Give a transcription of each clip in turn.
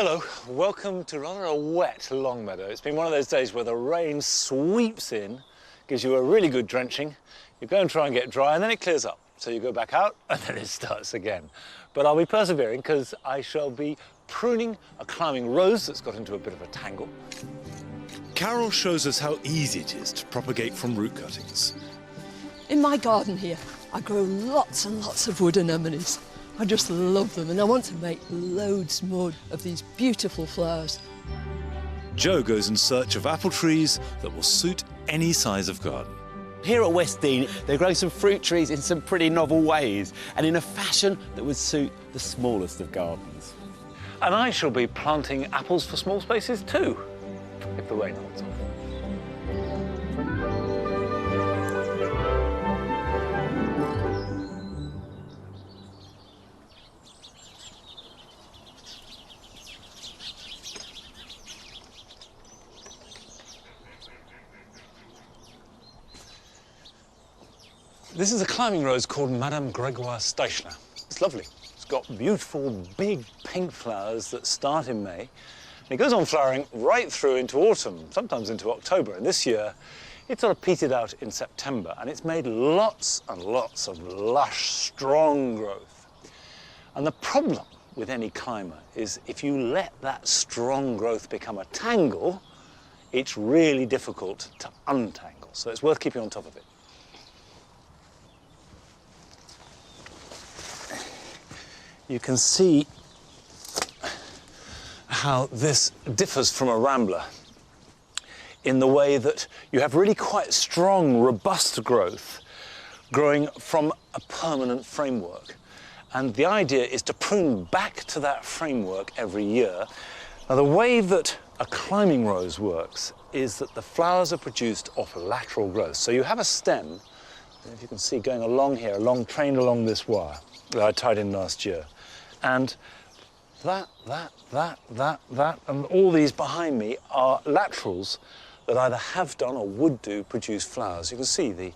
Hello, welcome to rather a wet long meadow. It's been one of those days where the rain sweeps in, gives you a really good drenching. You go and try and get dry and then it clears up. So you go back out and then it starts again. But I'll be persevering because I shall be pruning a climbing rose that's got into a bit of a tangle. Carol shows us how easy it is to propagate from root cuttings. In my garden here, I grow lots and lots of wood anemones. I just love them and I want to make loads more of these beautiful flowers. Jo goes in search of apple trees that will suit any size of garden. Here at West Dean, they're growing some fruit trees in some pretty novel ways and in a fashion that would suit the smallest of gardens. And I shall be planting apples for small spaces too, if the rain holds off. This is a climbing rose called Madame Gregoire Steichler. It's lovely. It's got beautiful, big pink flowers that start in May. And it goes on flowering right through into autumn, sometimes into October. And this year, it sort of petered out in September. And it's made lots and lots of lush, strong growth. And the problem with any climber is if you let that strong growth become a tangle, it's really difficult to untangle. So it's worth keeping on top of it. You can see how this differs from a rambler in the way that you have really quite strong, robust growth growing from a permanent framework. And the idea is to prune back to that framework every year. Now, the way that a climbing rose works is that the flowers are produced off lateral growth. So you have a stem, if you can see going along here, trained along this wire that I tied in last year. And that, and all these behind me are laterals that either have done or would do produce flowers. You can see the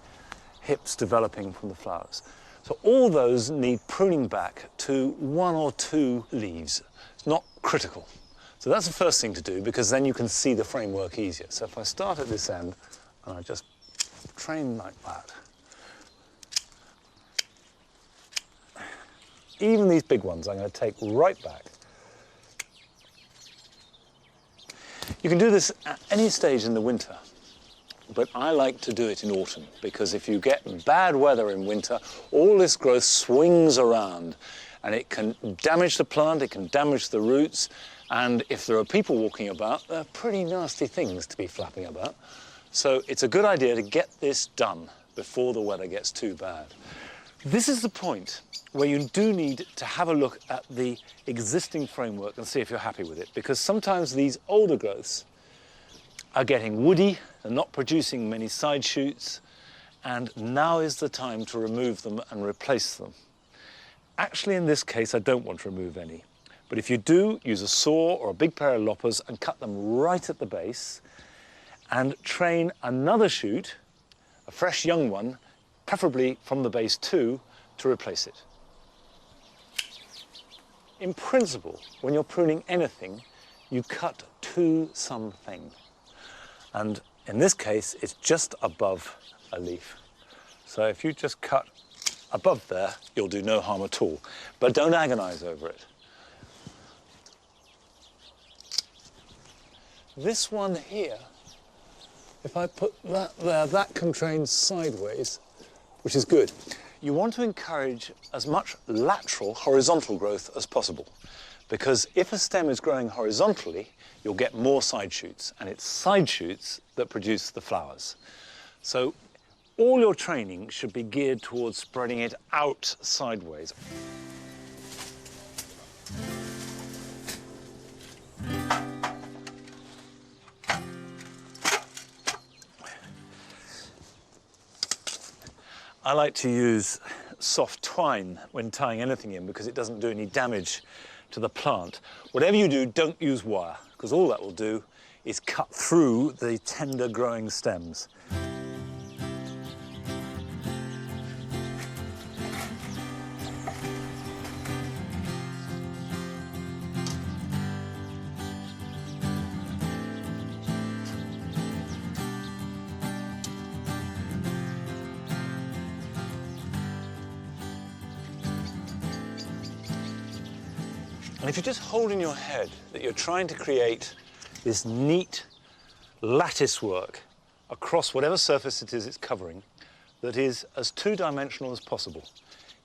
hips developing from the flowers. So all those need pruning back to 1 or 2 leaves. It's not critical. So that's the first thing to do because then you can see the framework easier. So if I start at this end and I just train like that, even these big ones I'm going to take right back. You can do this at any stage in the winter, but I like to do it in autumn because if you get bad weather in winter, all this growth swings around and it can damage the plant, it can damage the roots, and if there are people walking about, they're pretty nasty things to be flapping about. So it's a good idea to get this done before the weather gets too bad. This is the point where you do need to have a look at the existing framework and see if you're happy with it, because sometimes these older growths are getting woody and not producing many side shoots, and now is the time to remove them and replace them. Actually, in this case, I don't want to remove any, but if you do, use a saw or a big pair of loppers and cut them right at the base and train another shoot, a fresh young one, preferably from the base too, to replace it. In principle, when you're pruning anything, you cut to something. And in this case, it's just above a leaf. So if you just cut above there, you'll do no harm at all. But don't agonize over it. This one here, if I put that there, that can train sideways, which is good. You want to encourage as much lateral, horizontal growth as possible, because if a stem is growing horizontally, you'll get more side shoots, and it's side shoots that produce the flowers. So all your training should be geared towards spreading it out sideways. I like to use soft twine when tying anything in because it doesn't do any damage to the plant. Whatever you do, don't use wire, because all that will do is cut through the tender growing stems. if you just hold in your head that you're trying to create this neat lattice work across whatever surface it is it's covering that is as two-dimensional as possible.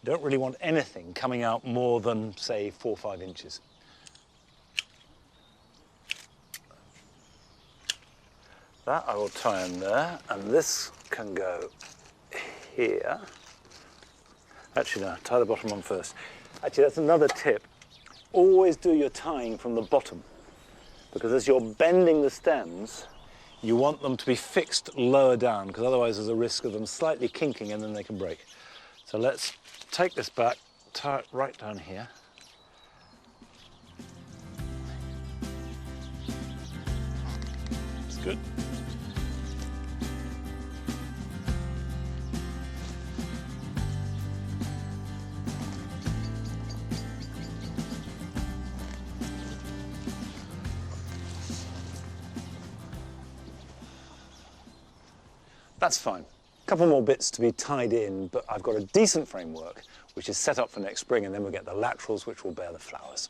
You don't really want anything coming out more than, say, 4 or 5 inches. That I will tie in there, and this can go here. Actually, no, tie the bottom one first. Actually, that's another tip. Always do your tying from the bottom, because as you're bending the stems, you want them to be fixed lower down, because otherwise there's a risk of them slightly kinking and then they can break. So let's take this back, tie it right down here. That's good. That's fine. A couple more bits to be tied in, but I've got a decent framework which is set up for next spring, and then we'll get the laterals which will bear the flowers.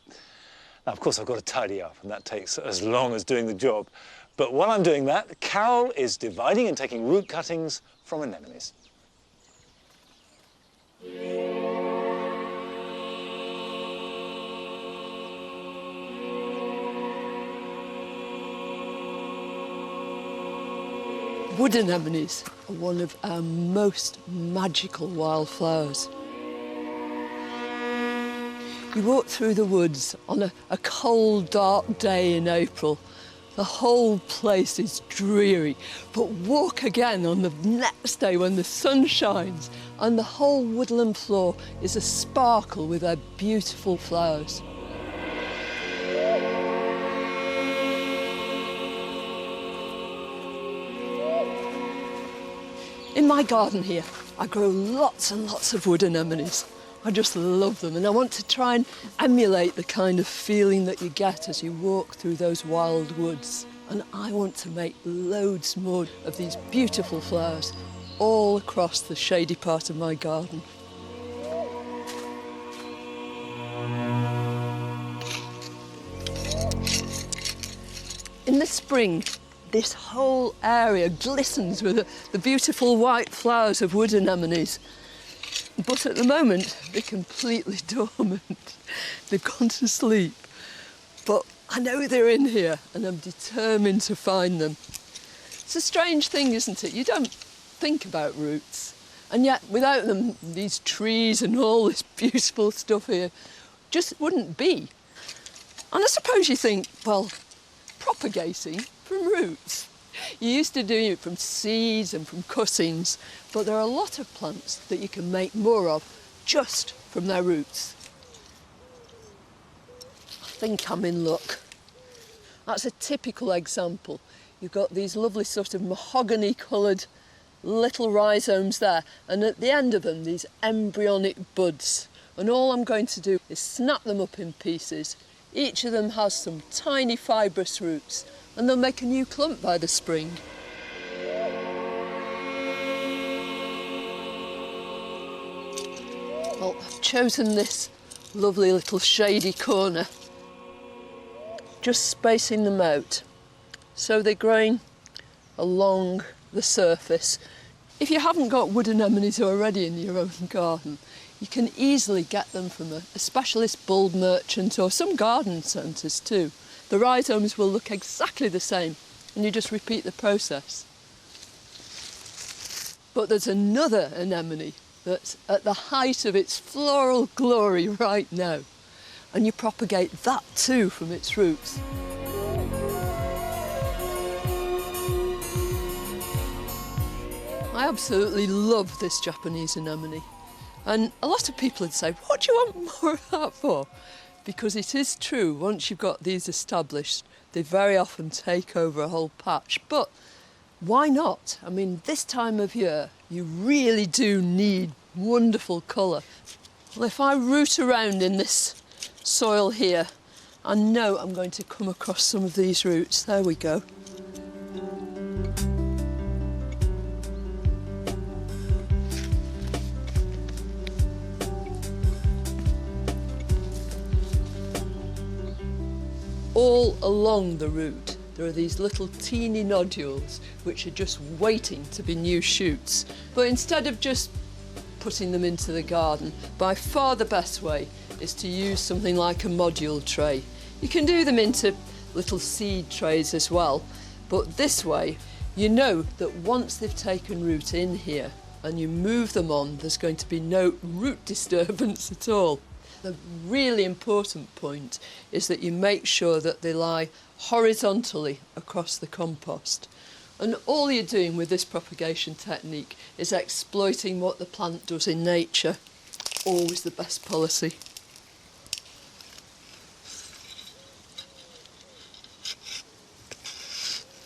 Now, of course, I've got to tidy up, and that takes as long as doing the job. But while I'm doing that, Carol is dividing and taking root cuttings from anemones. Wood anemones are one of our most magical wildflowers. You walk through the woods on a cold, dark day in April. The whole place is dreary, but walk again on the next day when the sun shines and the whole woodland floor is a sparkle with their beautiful flowers. In my garden here, I grow lots and lots of wood anemones. I just love them, and I want to try and emulate the kind of feeling that you get as you walk through those wild woods. And I want to make loads more of these beautiful flowers all across the shady part of my garden. In the spring, this whole area glistens with the beautiful white flowers of wood anemones. But at the moment, they're completely dormant. They've gone to sleep. But I know they're in here, and I'm determined to find them. It's a strange thing, isn't it? You don't think about roots. And yet, without them, these trees and all this beautiful stuff here just wouldn't be. And I suppose you think, well, propagating from roots. You used to do it from seeds and from cuttings, but there are a lot of plants that you can make more of just from their roots. I think I'm in luck. That's a typical example. You've got these lovely sort of mahogany-coloured little rhizomes there, and at the end of them, these embryonic buds. And all I'm going to do is snap them up in pieces. Each of them has some tiny fibrous roots, and they'll make a new clump by the spring. Well, I've chosen this lovely little shady corner, just spacing them out so they're growing along the surface. If you haven't got wood anemones already in your own garden, you can easily get them from a specialist bulb merchant or some garden centres too. The rhizomes will look exactly the same, and you just repeat the process. But there's another anemone that's at the height of its floral glory right now, and you propagate that too from its roots. I absolutely love this Japanese anemone, and a lot of people would say, what do you want more of that for? Because it is true, once you've got these established, they very often take over a whole patch. But why not? I mean, this time of year, you really do need wonderful colour. Well, if I root around in this soil here, I know I'm going to come across some of these roots. There we go. all along the root, there are these little teeny nodules which are just waiting to be new shoots. But instead of just putting them into the garden, by far the best way is to use something like a module tray. You can do them into little seed trays as well, but this way you know that once they've taken root in here and you move them on, there's going to be no root disturbance at all. The really important point is that you make sure that they lie horizontally across the compost. And all you're doing with this propagation technique is exploiting what the plant does in nature. Always the best policy.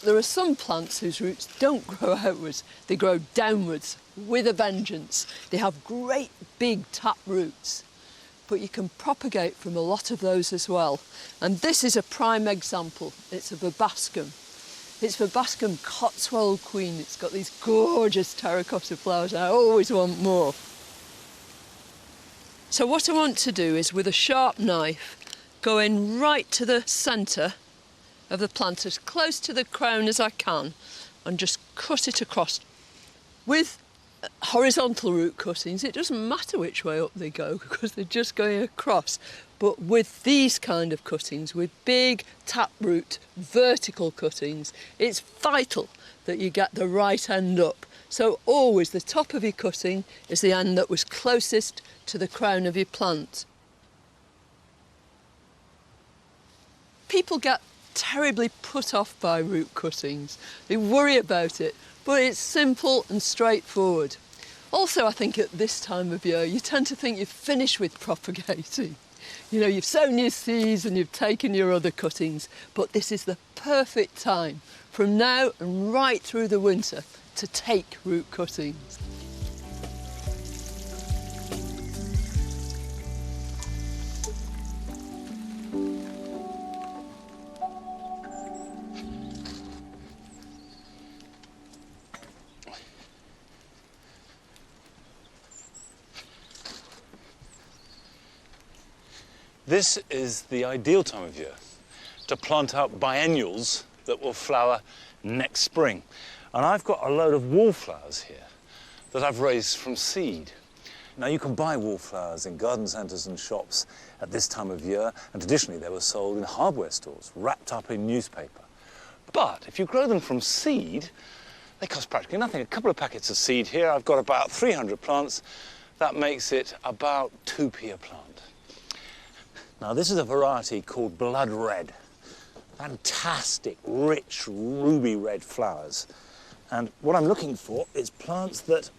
There are some plants whose roots don't grow outwards, they grow downwards with a vengeance. They have great big tap roots, but you can propagate from a lot of those as well. And this is a prime example. It's a verbascum. It's verbascum Cotswold Queen. It's got these gorgeous terracotta flowers. I always want more. So what I want to do is, with a sharp knife, go in right to the centre of the plant, as close to the crown as I can, and just cut it across. With horizontal root cuttings, it doesn't matter which way up they go because they're just going across. But with these kind of cuttings, with big taproot vertical cuttings, it's vital that you get the right end up. So always the top of your cutting is the end that was closest to the crown of your plant. People get terribly put off by root cuttings. They worry about it, but it's simple and straightforward. Also, I think at this time of year, you tend to think you've finished with propagating. You know, you've sown your seeds and you've taken your other cuttings, but this is the perfect time from now and right through the winter to take root cuttings. This is the ideal time of year to plant out biennials that will flower next spring. And I've got a load of wallflowers here that I've raised from seed. Now, you can buy wallflowers in garden centres and shops at this time of year, and traditionally they were sold in hardware stores, wrapped up in newspaper. But if you grow them from seed, they cost practically nothing. A couple of packets of seed here, I've got about 300 plants. That makes it about 2p a plant. Now, this is a variety called Blood Red. Fantastic, rich, ruby red flowers. And what I'm looking for is plants that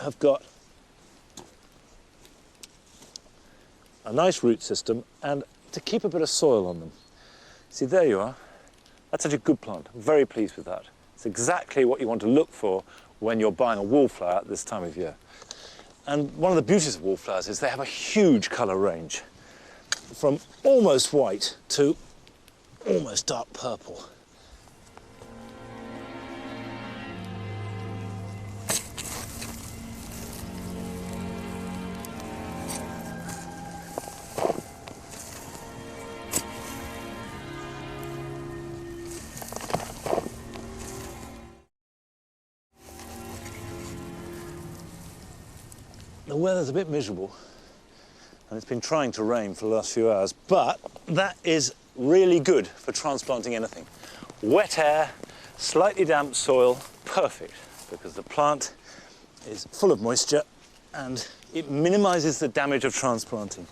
have got a nice root system and to keep a bit of soil on them. See, there you are. That's such a good plant. I'm very pleased with that. It's exactly what you want to look for when you're buying a wallflower at this time of year. And one of the beauties of wallflowers is they have a huge colour range, from almost white to almost dark purple. The weather's a bit miserable, and it's been trying to rain for the last few hours, but that is really good for transplanting anything. Wet air, slightly damp soil, perfect, because the plant is full of moisture and it minimises the damage of transplanting.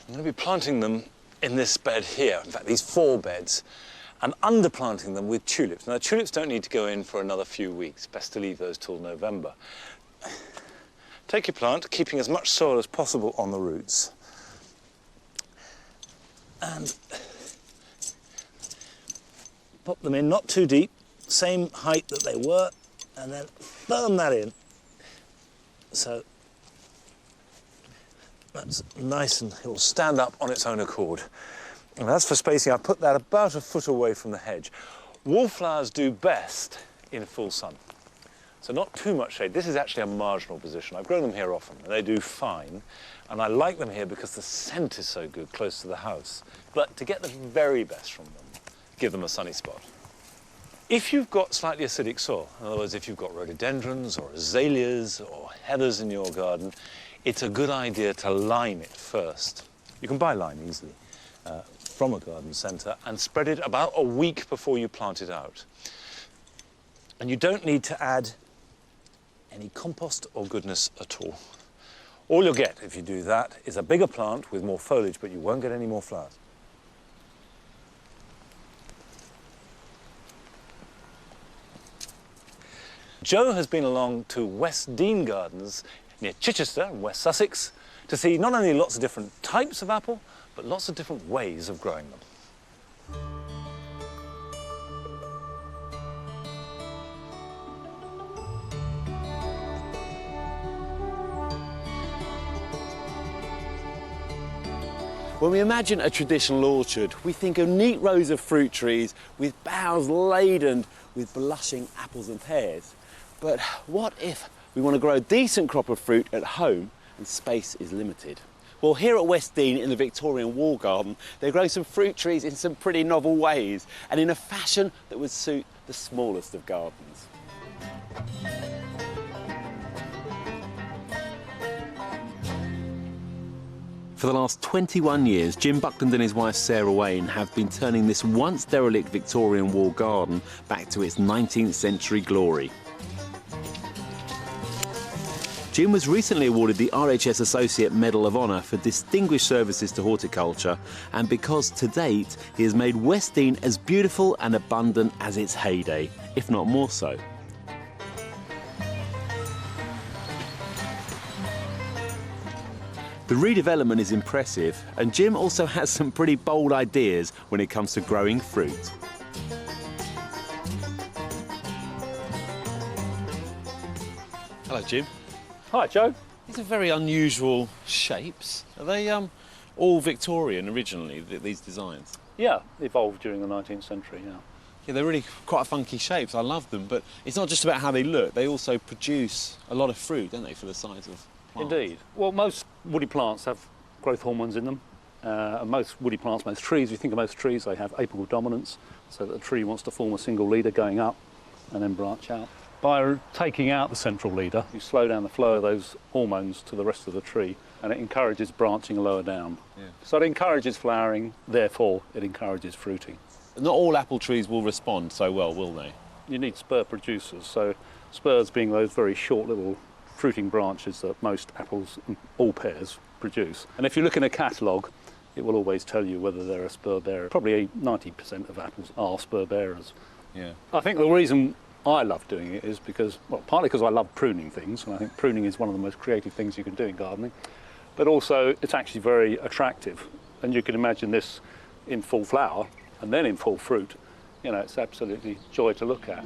I'm going to be planting them in this bed here, in fact these 4 beds, and underplanting them with tulips. Now, tulips don't need to go in for another few weeks, best to leave those till November. Take your plant, keeping as much soil as possible on the roots, and pop them in, not too deep, same height that they were, and then firm that in. So that's nice and it will stand up on its own accord. And as for spacing, I put that about a foot away from the hedge. Wallflowers do best in full sun. So not too much shade. This is actually a marginal position. I've grown them here often and they do fine. And I like them here because the scent is so good close to the house. But to get the very best from them, give them a sunny spot. If you've got slightly acidic soil, in other words, if you've got rhododendrons or azaleas or heathers in your garden, it's a good idea to lime it first. You can buy lime easily from a garden centre and spread it about a week before you plant it out. And you don't need to add any compost or goodness at all. All you'll get if you do that is a bigger plant with more foliage, but you won't get any more flowers. Joe has been along to West Dean Gardens near Chichester in West Sussex to see not only lots of different types of apple, but lots of different ways of growing them. When we imagine a traditional orchard, we think of neat rows of fruit trees with boughs laden with blushing apples and pears. But what if we want to grow a decent crop of fruit at home and space is limited? Well, here at West Dean in the Victorian Wall Garden, they grow some fruit trees in some pretty novel ways and in a fashion that would suit the smallest of gardens. For the last 21 years, Jim Buckland and his wife Sarah Wayne have been turning this once derelict Victorian wall garden back to its 19th century glory. Jim was recently awarded the RHS Associate Medal of Honour for distinguished services to horticulture, and because to date he has made West Dean as beautiful and abundant as its heyday, if not more so. The redevelopment is impressive, and Jim also has some pretty bold ideas when it comes to growing fruit. Hello, Jim. Hi, Joe. These are very unusual shapes. Are they all Victorian originally, these designs? Yeah, evolved during the 19th century, yeah. Yeah, they're really quite funky shapes. I love them, but it's not just about how they look. They also produce a lot of fruit, don't they, for the size of plants? Indeed. Well, most woody plants have growth hormones in them. And most woody plants, most trees, if you think of most trees, they have apical dominance, so that the tree wants to form a single leader going up and then branch out. By taking out the central leader, you slow down the flow of those hormones to the rest of the tree, and it encourages branching lower down. Yeah. So it encourages flowering, therefore it encourages fruiting. Not all apple trees will respond so well, will they? You need spur producers, so spurs being those very short little fruiting branches that most apples, all pears, produce. And if you look in a catalogue, it will always tell you whether they're a spur bearer. Probably 90% of apples are spur bearers. Yeah. I think the reason I love doing it is because, well, partly because I love pruning things, and I think pruning is one of the most creative things you can do in gardening, but also it's actually very attractive. And you can imagine this in full flower and then in full fruit. You know, it's absolutely joy to look at.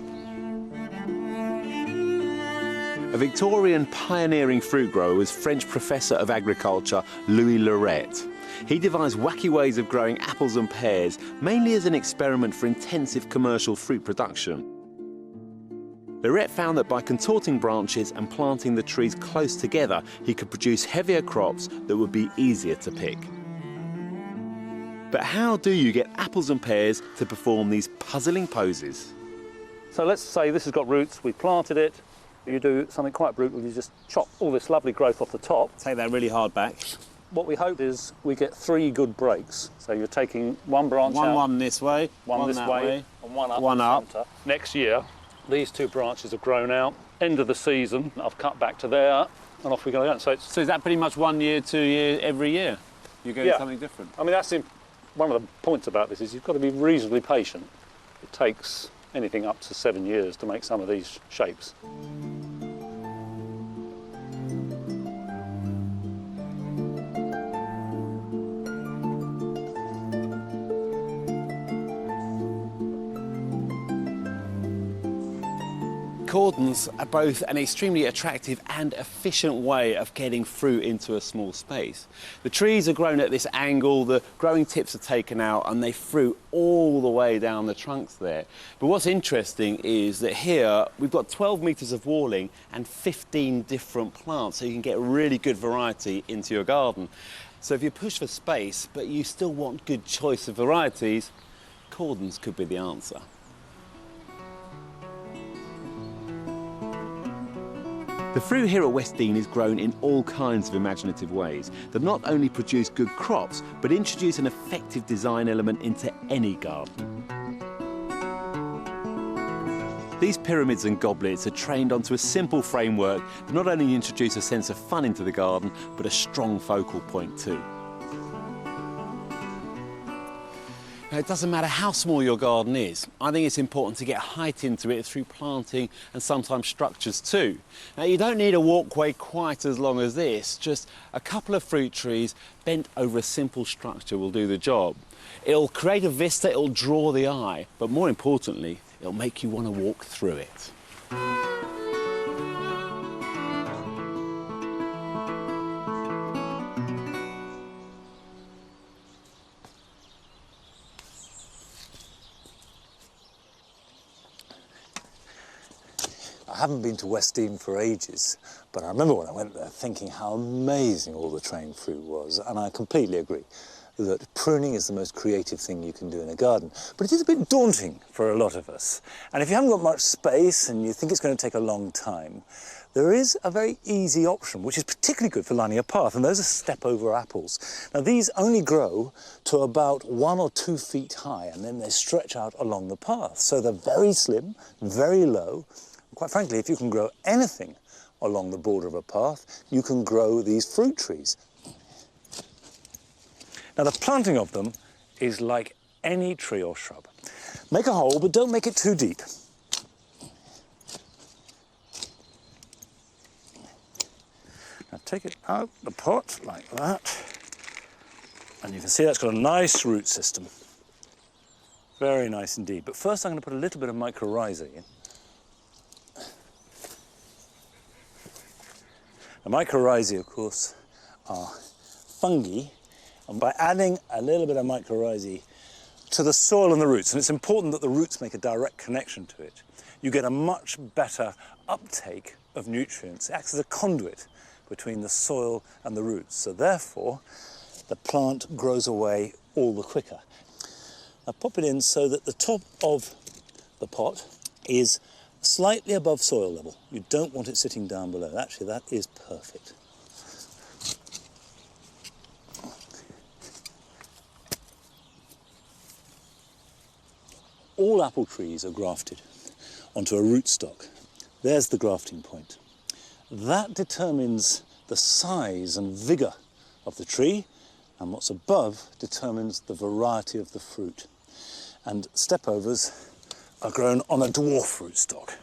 A Victorian pioneering fruit grower was French professor of agriculture Louis Lorette. He devised wacky ways of growing apples and pears, mainly as an experiment for intensive commercial fruit production. Lorette found that by contorting branches and planting the trees close together, he could produce heavier crops that would be easier to pick. But how do you get apples and pears to perform these puzzling poses? So let's say this has got roots, we've planted it. You do something quite brutal, you just chop all this lovely growth off the top. Take that really hard back. What we hope is we get 3 good breaks. So you're taking one branch out. One this way, one this way, and one up. One up. Centre. Next year, these 2 branches have grown out. End of the season, I've cut back to there, and off we go again. So is that pretty much 1 year, 2 years, every year? You're getting something different? I mean, that's one of the points about this is you've got to be reasonably patient. It takes anything up to 7 years to make some of these shapes. Cordons are both an extremely attractive and efficient way of getting fruit into a small space. The trees are grown at this angle, the growing tips are taken out and they fruit all the way down the trunks there. But what's interesting is that here we've got 12 metres of walling and 15 different plants, so you can get really good variety into your garden. So if you push for space but you still want good choice of varieties, Cordons could be the answer. The fruit here at West Dean is grown in all kinds of imaginative ways that not only produce good crops, but introduce an effective design element into any garden. These pyramids and goblets are trained onto a simple framework that not only introduce a sense of fun into the garden, but a strong focal point too. Now, it doesn't matter how small your garden is. I think it's important to get height into it through planting and sometimes structures too. Now, you don't need a walkway quite as long as this. Just a couple of fruit trees bent over a simple structure will do the job. It'll create a vista, it'll draw the eye, but more importantly, it'll make you want to walk through it. I haven't been to West Dean for ages, but I remember when I went there thinking how amazing all the trained fruit was, and I completely agree that pruning is the most creative thing you can do in a garden. But it is a bit daunting for a lot of us. And if you haven't got much space and you think it's going to take a long time, there is a very easy option, which is particularly good for lining a path, and those are step-over apples. Now, these only grow to about 1 or 2 feet high, and then they stretch out along the path. So they're very slim, very low. Quite frankly, if you can grow anything along the border of a path, you can grow these fruit trees. Now, the planting of them is like any tree or shrub. Make a hole, but don't make it too deep. Now, take it out the pot like that, and you can see that's got a nice root system. Very nice indeed. But first I'm going to put a little bit of mycorrhizae in. The mycorrhizae, of course, are fungi, and by adding a little bit of mycorrhizae to the soil and the roots, and it's important that the roots make a direct connection to it, you get a much better uptake of nutrients. It acts as a conduit between the soil and the roots, so therefore the plant grows away all the quicker. Now pop it in so that the top of the pot is slightly above soil level. You don't want it sitting down below. Actually, that is perfect. All apple trees are grafted onto a rootstock. There's the grafting point. That determines the size and vigour of the tree, and what's above determines the variety of the fruit. And stepovers are grown on a dwarf rootstock.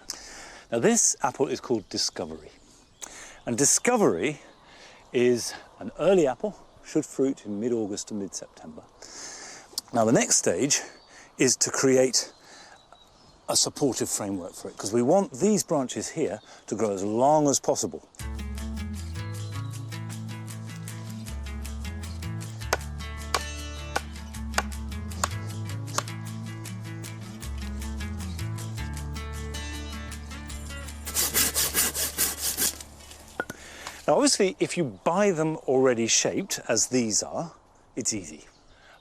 Now, this apple is called Discovery. And Discovery is an early apple, should fruit in mid-August to mid-September. Now, the next stage is to create a supportive framework for it, because we want these branches here to grow as long as possible. Now, obviously, if you buy them already shaped, as these are, it's easy.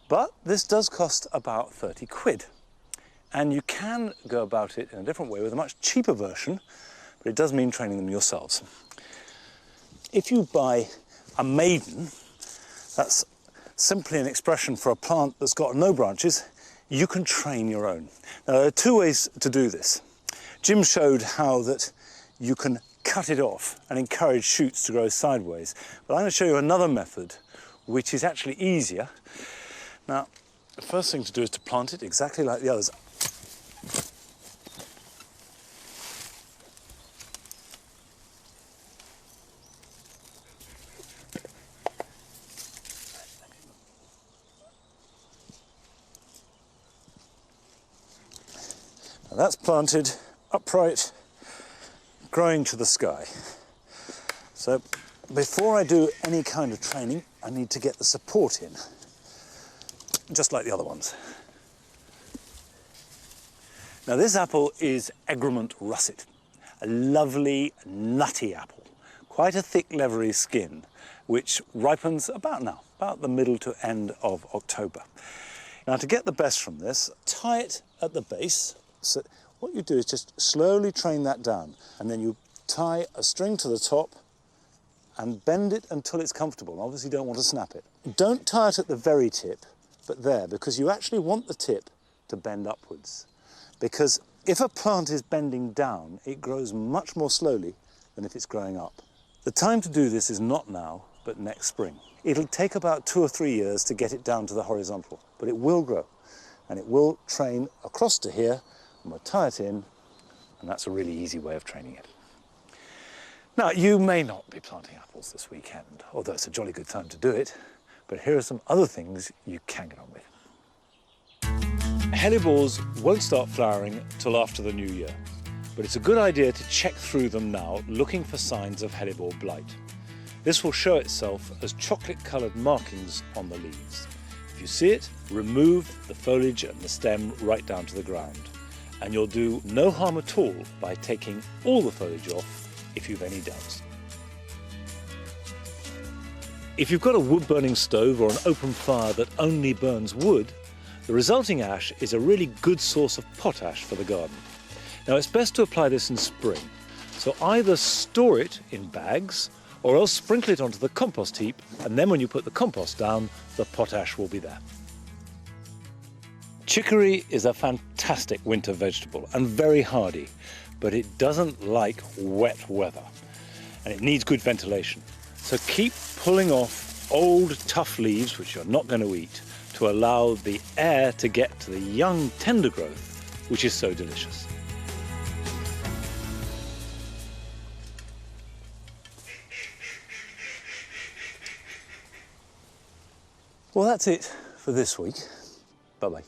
But this does cost about 30 quid. And you can go about it in a different way with a much cheaper version, but it does mean training them yourselves. If you buy a maiden, that's simply an expression for a plant that's got no branches, you can train your own. Now, there are 2 ways to do this. Jim showed how that you can cut it off and encourage shoots to grow sideways. But I'm going to show you another method which is actually easier. Now, the first thing to do is to plant it exactly like the others. Now, that's planted upright growing to the sky. So before I do any kind of training, I need to get the support in, just like the other ones. Now this apple is Egremont russet, a lovely nutty apple, quite a thick leathery skin, which ripens about now, about the middle to end of October. Now to get the best from this, tie it at the base. So what you do is just slowly train that down, and then you tie a string to the top and bend it until it's comfortable. Obviously you don't want to snap it. Don't tie it at the very tip, but there, because you actually want the tip to bend upwards. Because if a plant is bending down, it grows much more slowly than if it's growing up. The time to do this is not now, but next spring. It'll take about 2 or 3 years to get it down to the horizontal, but it will grow, and it will train across to here, and we'll tie it in, and that's a really easy way of training it. Now, you may not be planting apples this weekend, although it's a jolly good time to do it, but here are some other things you can get on with. Hellebores won't start flowering till after the new year, but it's a good idea to check through them now, looking for signs of hellebore blight. This will show itself as chocolate-coloured markings on the leaves. If you see it, remove the foliage and the stem right down to the ground, and you'll do no harm at all by taking all the foliage off if you've any doubts. If you've got a wood-burning stove or an open fire that only burns wood, the resulting ash is a really good source of potash for the garden. Now it's best to apply this in spring, so either store it in bags or else sprinkle it onto the compost heap, and then when you put the compost down, the potash will be there. Chicory is a fantastic winter vegetable and very hardy, but it doesn't like wet weather and it needs good ventilation. So keep pulling off old tough leaves, which you're not going to eat, to allow the air to get to the young tender growth, which is so delicious. Well, that's it for this week. Bye-bye.